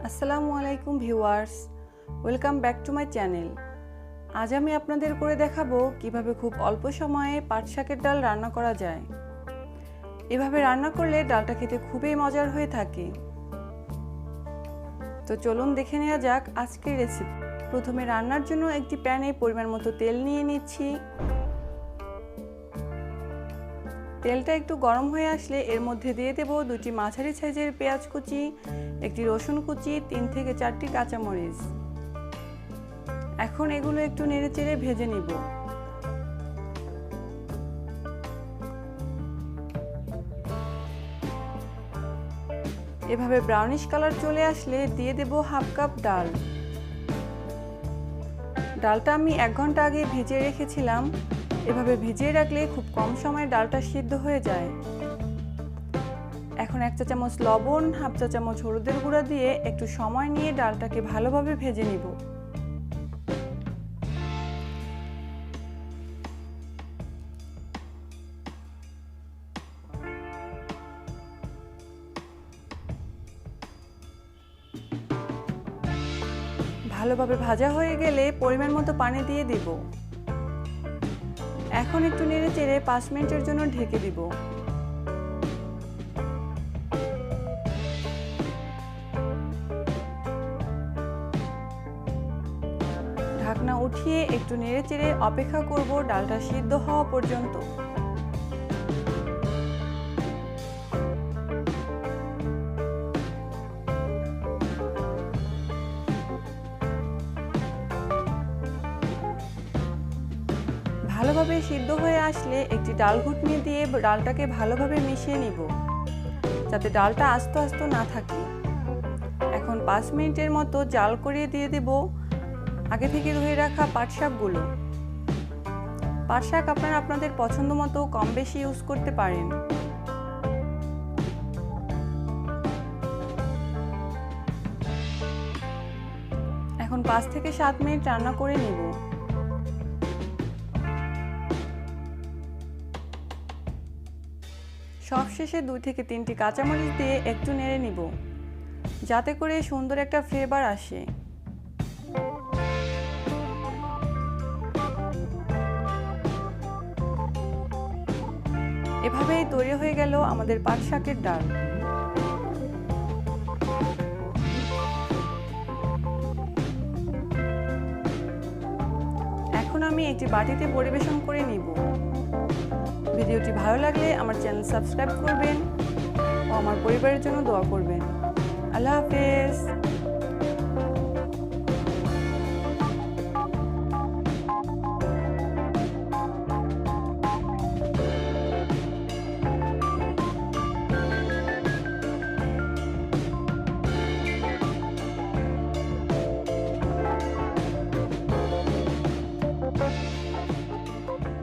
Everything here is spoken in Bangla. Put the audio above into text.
আসসালামু আলাইকুম viewers, welcome back to my channel. আজ আমি আপনাদের করে দেখাবো কিভাবে খুব অল্প সময়ে পাট শাকের ডাল রান্না করা যায়। এভাবে রান্না করলে ডালটা খেতে খুবই মজার হয়ে থাকে। তো চলুন দেখে নেওয়া যাক আজকের রেসিপি। প্রথমে রান্নার জন্য একটি প্যানে পরিমাণ মতো তেল নিয়ে নিচ্ছি। তেলটা একটু গরম হয়ে আসলে এর মধ্যে দিয়ে দেব দুটি মাঝারি সাইজের পেঁয়াজ কুচি, একটি রসুন কুচি, 3 থেকে 4টি কাঁচামরিচ। এখন এগুলো একটু নেড়েচেড়ে ভেজে নিব। এভাবে ব্রাউনিশ কালার চলে আসলে দিয়ে দেব হাফ কাপ ডাল। ডালটা আমি 1 ঘন্টা আগে ভিজিয়ে রেখেছিলাম। এভাবে ভিজিয়ে রাখলে খুব কম সময়ে ডালটা সিদ্ধ হয়ে যায়। এখন 1 চা চামচ লবণ, হাফ চা চামচ হলুদের গুঁড়া দিয়ে একটু সময় নিয়ে ডালটাকে ভালোভাবে ভেজে নিব। ভালোভাবে ভাজা হয়ে গেলে পরিমাণ মতো পানি দিয়ে দিব। এখন একটু নেড়ে চেড়ে 5 মিনিটের জন্য ঢেকে দিব। ঢাকনা উঠিয়ে একটু নেড়ে চেড়ে অপেক্ষা করব ডালটা সিদ্ধ হওয়া পর্যন্ত। ভালোভাবে সিদ্ধ হয়ে আসলে একটি ডাল ঘুটনি দিয়ে ডালটাকে ভালোভাবে মিশিয়ে নিব, যাতে ডালটা আস্ত আস্ত না থাকে। এখন 5 মিনিটের মতো জাল করে দিয়ে দেব আগে থেকে ধুয়ে রাখা পাট শাকগুলো। পাট শাক আপনারা আপনাদের পছন্দ মতো কম বেশি ইউজ করতে পারেন। এখন 5 থেকে 7 মিনিট রান্না করে নিব। সবশেষে 2 থেকে 3টি কাঁচামরিচ দিয়ে একটু নেড়ে নিব, যাতে করে সুন্দর একটা ফ্লেভার আসে। এভাবেই তৈরি হয়ে গেল আমাদের পাট শাকের ডাল। এখন আমি একটি বাটিতে পরিবেশন করে নিব। ভিডিওটি ভালো লাগলে আমার চ্যানেল সাবস্ক্রাইব করবেন ও আমার পরিবারের জন্য দোয়া করবেন। আল্লাহ হাফেজ।